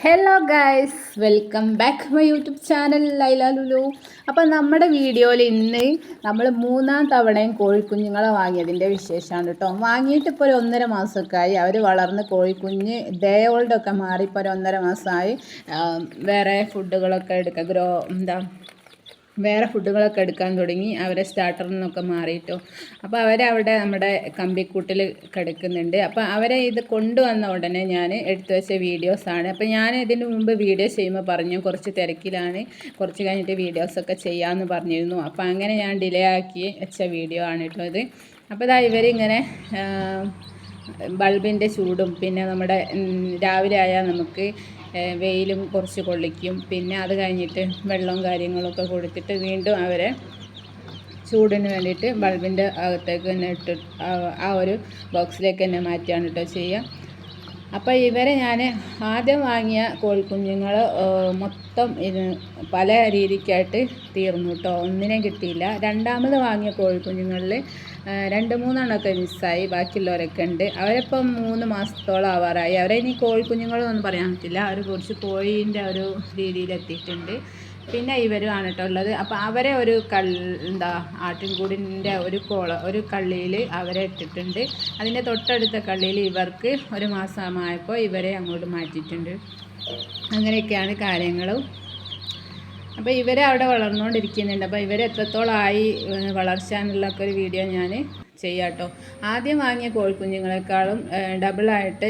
Hello guys, welcome back my YouTube channel Laila Lulu. അപ്പോൾ നമ്മുടെ വീഡിയോയിൽ ഇന്ന് നമ്മൾ മൂന്നാം തവണയും കോഴിക്കുഞ്ഞുങ്ങളെ വാങ്ങിയതിൻ്റെ വിശേഷമാണ് കേട്ടോ. വാങ്ങിയിട്ട് ഇപ്പോൾ ഒരു 1.5 മാസമൊക്കെ ആയി. അവർ വളർന്ന് കോഴിക്കുഞ്ഞ് ഡേ ഓൾഡൊക്കെ മാറി ഇപ്പോൾ ഒരു 1.5 മാസമായി. വേറെ ഫുഡുകളൊക്കെ എടുക്കുക, വേറെ ഫുഡുകളൊക്കെ എടുക്കാൻ തുടങ്ങി. അവരെ സ്റ്റാർട്ടറിൽ നിന്നൊക്കെ മാറിയിട്ടോ. അപ്പോൾ അവരവിടെ നമ്മുടെ കമ്പിക്കൂട്ടിൽ കിടക്കുന്നുണ്ട്. അപ്പോൾ അവരെ ഇത് കൊണ്ടുവന്ന ഉടനെ ഞാൻ എടുത്തു വെച്ച വീഡിയോസാണ്. അപ്പോൾ ഞാൻ ഇതിന് മുമ്പ് വീഡിയോ ചെയ്യുമ്പോൾ പറഞ്ഞു കുറച്ച് തിരക്കിലാണ്, കുറച്ച് കഴിഞ്ഞിട്ട് വീഡിയോസൊക്കെ ചെയ്യാമെന്ന് പറഞ്ഞിരുന്നു. അപ്പോൾ അങ്ങനെ ഞാൻ ഡിലേ ആക്കി വെച്ച വീഡിയോ ആണ് കേട്ടോ ഇത്. അപ്പോൾ ഇതാ ഇവരിങ്ങനെ ബൾബിൻ്റെ ചൂടും പിന്നെ നമ്മുടെ രാവിലെ ആയാൽ നമുക്ക് വെയിലും കുറച്ച് കൊള്ളിക്കും. പിന്നെ അത് കഴിഞ്ഞിട്ട് വെള്ളവും കാര്യങ്ങളൊക്കെ കൊടുത്തിട്ട് വീണ്ടും അവരെ ചൂടിന് വേണ്ടിയിട്ട് ബൾബിൻ്റെ അകത്തേക്ക് തന്നെ ഇട്ട് ആ ഒരു ബോക്സിലേക്ക് തന്നെ മാറ്റിയാണ് കേട്ടോ ചെയ്യുക. അപ്പോൾ ഇവരെ ഞാൻ ആദ്യം വാങ്ങിയ കോഴിക്കുഞ്ഞുങ്ങൾ മൊത്തം പല രീതിക്കായിട്ട് തീർന്നു കേട്ടോ. ഒന്നിനെയും കിട്ടിയില്ല. രണ്ടാമത് വാങ്ങിയ കോഴിക്കുഞ്ഞുങ്ങളിൽ 2-3 എണ്ണമൊക്കെ മിസ്സായി. ബാക്കിയുള്ളവരൊക്കെ ഉണ്ട്. അവരിപ്പം 3 മാസത്തോളം ആവാറായി. അവരെ ഇനി കോഴിക്കുഞ്ഞുങ്ങളൊന്നും പറയാൻ പറ്റില്ല. അവർ കുറച്ച് കോഴീൻ്റെ ഒരു രീതിയിലെത്തിയിട്ടുണ്ട്. പിന്നെ ഇവരുമാണ് കേട്ടോ ഉള്ളത്. അപ്പോൾ അവരെ ഒരു ആട്ടിൻകൂടിൻ്റെ ഒരു കള്ളിയിൽ അവരെ ഇട്ടിട്ടുണ്ട്. അതിൻ്റെ തൊട്ടടുത്ത കള്ളിയിൽ ഇവർക്ക് 1 മാസമായപ്പോൾ ഇവരെ അങ്ങോട്ട് മാറ്റിയിട്ടുണ്ട്. അങ്ങനെയൊക്കെയാണ് കാര്യങ്ങളും. അപ്പോൾ ഇവരെ അവിടെ വളർന്നുകൊണ്ടിരിക്കുന്നുണ്ട്. അപ്പോൾ ഇവരെ എത്രത്തോളമായി വളർച്ച എന്നുള്ളൊക്കെ ഒരു വീഡിയോ ഞാൻ ചെയ്യാം കേട്ടോ. ആദ്യം വാങ്ങിയ കോഴിക്കുഞ്ഞുങ്ങളെക്കാളും ഡബിളായിട്ട്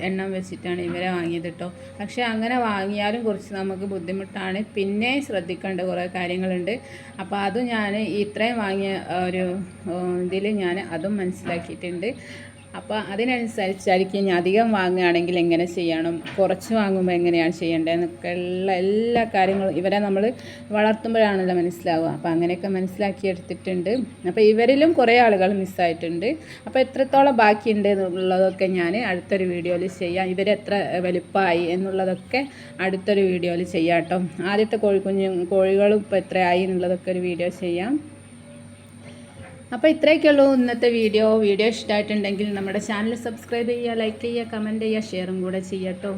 എണ്ണം വെച്ചിട്ടാണ് ഇവരെ വാങ്ങിയത് കേട്ടോ. പക്ഷേ അങ്ങനെ വാങ്ങിയാലും കുറച്ച് നമുക്ക് ബുദ്ധിമുട്ടാണ്. പിന്നെ ശ്രദ്ധിക്കേണ്ട കുറേ കാര്യങ്ങളുണ്ട്. അപ്പോൾ അതും ഞാൻ ഇത്രയും വാങ്ങിയ ഒരു ഇതിൽ ഞാൻ അതും മനസ്സിലാക്കിയിട്ടുണ്ട്. അപ്പോൾ അതിനനുസരിച്ചായിരിക്കും ഇനി അധികം വാങ്ങുകയാണെങ്കിൽ എങ്ങനെ ചെയ്യണം, കുറച്ച് വാങ്ങുമ്പോൾ എങ്ങനെയാണ് ചെയ്യേണ്ടതെന്നൊക്കെ എല്ലാ കാര്യങ്ങളും ഇവരെ നമ്മൾ വളർത്തുമ്പോഴാണല്ലോ മനസ്സിലാവുക. അപ്പോൾ അങ്ങനെയൊക്കെ മനസ്സിലാക്കിയെടുത്തിട്ടുണ്ട്. അപ്പോൾ ഇവരിലും കുറേ ആളുകൾ മിസ്സായിട്ടുണ്ട്. അപ്പോൾ എത്രത്തോളം ബാക്കിയുണ്ട് എന്നുള്ളതൊക്കെ ഞാൻ അടുത്തൊരു വീഡിയോയിൽ ചെയ്യാം. ഇവരെത്ര വലുപ്പമായി എന്നുള്ളതൊക്കെ അടുത്തൊരു വീഡിയോയിൽ ചെയ്യാം കേട്ടോ. ആദ്യത്തെ കോഴികളും ഇപ്പോൾ എത്രയായി എന്നുള്ളതൊക്കെ ഒരു വീഡിയോ ചെയ്യാം. അപ്പോൾ ഇത്രയൊക്കെയുള്ളൂ ഇന്നത്തെ വീഡിയോ. ഇഷ്ടമായിട്ടുണ്ടെങ്കിൽ നമ്മുടെ ചാനൽ സബ്സ്ക്രൈബ് ചെയ്യുക, ലൈക്ക് ചെയ്യുക, കമൻറ്റ് ചെയ്യുക, ഷെയറും കൂടെ ചെയ്യട്ടോ.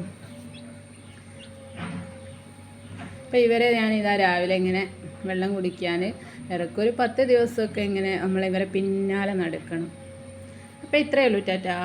അപ്പോൾ ഇവരെ ഞാനിതാ രാവിലെ ഇങ്ങനെ വെള്ളം കുടിക്കാൻ ഇറക്കും. ഒരു 10 ദിവസമൊക്കെ ഇങ്ങനെ നമ്മളിവരെ പിന്നാലെ നടക്കണം. അപ്പോൾ ഇത്രയേ ഉള്ളൂ. ടാറ്റാ.